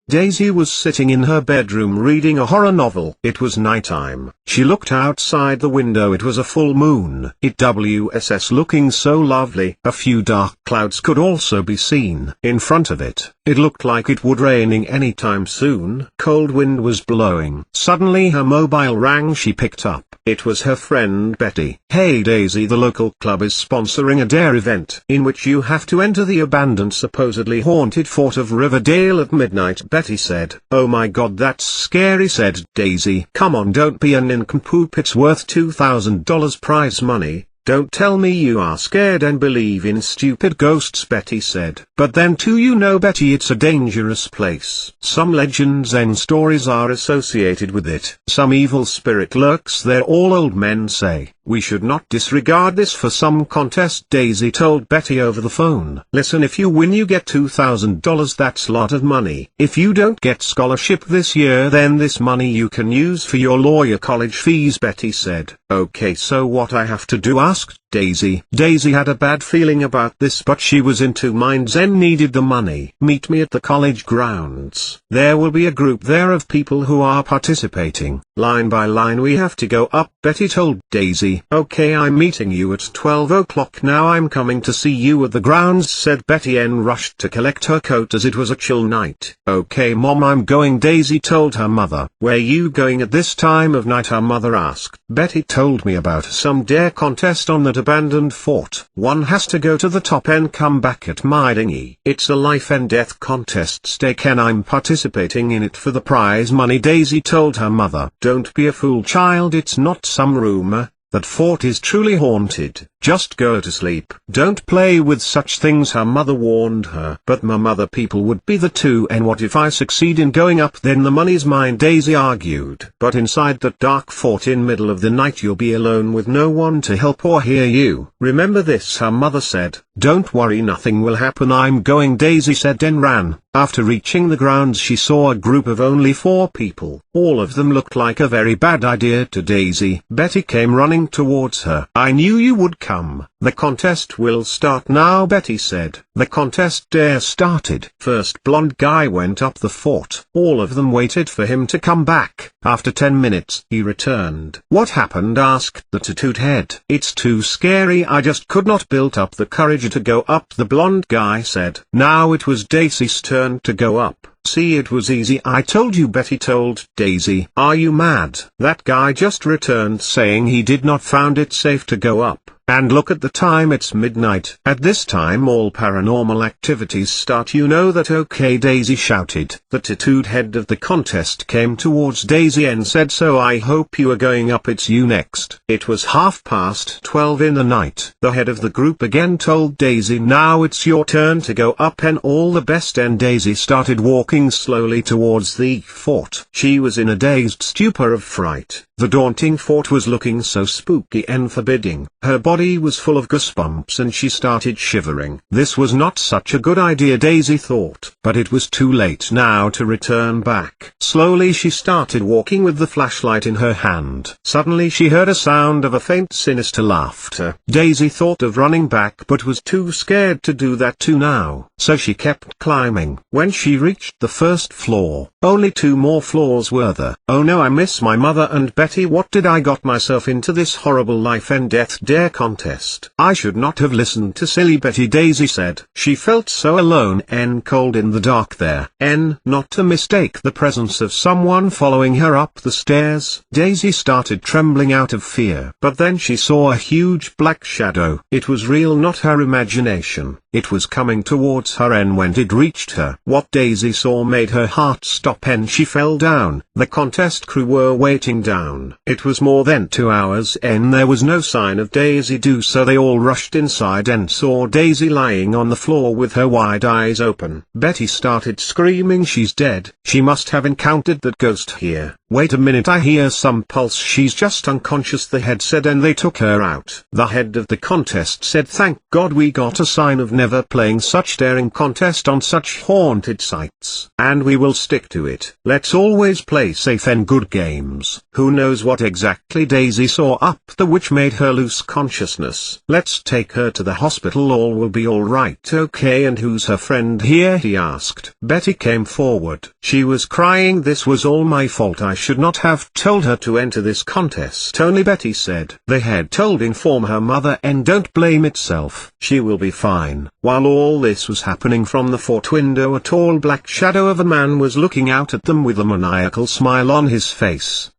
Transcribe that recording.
Daisy was sitting in her bedroom reading a horror novel. It was nighttime. She looked outside the window. It was a full moon. It was looking so lovely. A few dark clouds could also be seen in front of it. It looked like it would raining anytime soon. Cold wind was blowing. Suddenly her mobile rang. She picked up. It was her friend Betty. "Hey Daisy, the local club is sponsoring a dare event in which you have to enter the abandoned supposedly haunted fort of Riverdale at midnight," Betty said. "Oh my god, that's scary," said Daisy. "Come on, don't be a nincompoop, it's worth $2,000 prize money. Don't tell me you are scared and believe in stupid ghosts," Betty said. "But then too, you know, Betty, it's a dangerous place. Some legends and stories are associated with it. Some evil spirit lurks there, all old men say. We should not disregard this for some contest," Daisy told Betty over the phone. "Listen, if you win you get $2,000, that's a lot of money. If you don't get scholarship this year, then this money you can use for your lawyer college fees," Betty said. "Okay, so what I have to do?" asked Daisy. Daisy had a bad feeling about this, but she was in two minds and needed the money. "Meet me at the college grounds. There will be a group there of people who are participating. Line by line we have to go up," Betty told Daisy. "Okay, I'm meeting you at 12 o'clock now. I'm coming to see you at the grounds," said Betty and rushed to collect her coat as it was a chill night. "Okay Mom, I'm going," Daisy told her mother. "Where you going at this time of night?" her mother asked. "Betty told me about some dare contest on that abandoned fort. One has to go to the top and come back at midnight. It's a life and death contest stake and I'm participating in it for the prize money," Daisy told her mother. "Don't be a fool, child, it's not some rumor. That fort is truly haunted. Just go to sleep. Don't play with such things," her mother warned her. "But Mum, other people would be there too, and what if I succeed in going up? Then the money's mine," Daisy argued. "But inside that dark fort in middle of the night you'll be alone with no one to help or hear you. Remember this," her mother said. "Don't worry, nothing will happen. I'm going," Daisy said and ran. After reaching the grounds she saw a group of only 4 people. All of them looked like a very bad idea to Daisy. Betty came running towards her. "I knew you would come. The contest will start now," Betty said. The contest dare started. First blonde guy went up the fort. All of them waited for him to come back. After 10 minutes he returned. "What happened?" asked the tattooed head. "It's too scary, I just could not build up the courage to go up," the blonde guy said. Now it was Daisy's turn to go up. "See, it was easy, I told you," Betty told Daisy. "Are you mad?" That guy just returned saying he did not found it safe to go up. And look at the time, it's midnight. At this time all paranormal activities start, you know that. "Okay," Daisy shouted. The tattooed head of the contest came towards Daisy and said, "So I hope you are going up, it's you next." It was 12:30 in the night. The head of the group again told Daisy, "Now it's your turn to go up and all the best," and Daisy started walking slowly towards the fort. She was in a dazed stupor of fright. The daunting fort was looking so spooky and forbidding. Her body was full of goosebumps and she started shivering. This was not such a good idea, Daisy thought. But it was too late now to return back. Slowly she started walking with the flashlight in her hand. Suddenly she heard a sound of a faint sinister laughter. Daisy thought of running back but was too scared to do that too now. So she kept climbing. When she reached the first floor, only 2 more floors were there. "Oh no, I miss my mother and Betty. What did I got myself into this horrible life and death dare contest? I should not have listened to silly Betty," Daisy said. She felt so alone and cold in the dark there, and not to mistake the presence of someone following her up the stairs. Daisy started trembling out of fear. But then she saw a huge black shadow. It was real, not her imagination. It was coming towards her, and when it reached her, what Daisy saw made her heart stop and she fell down. The contest crew were waiting down. It was more than 2 hours and there was no sign of Daisy, so they all rushed inside and saw Daisy lying on the floor with her wide eyes open. Betty started screaming, "She's dead. She must have encountered that ghost here." "Wait a minute, I hear some pulse, she's just unconscious," the head said, and they took her out. The head of the contest said, "Thank God we got a sign of never playing such daring contest on such haunted sites. And we will stick to it. Let's always play safe and good games." Who knows what exactly Daisy saw up the which made her lose consciousness. "Let's take her to the hospital, all will be alright." "Okay, and who's her friend here?" he asked. Betty came forward. She was crying. "This was all my fault, I should not have told her to enter this contest." "Only," Betty said, "the head told inform her mother and don't blame itself. She will be fine." While all this was happening, from the fort window a tall black shadow of a man was looking out at them with a maniacal smile on his face.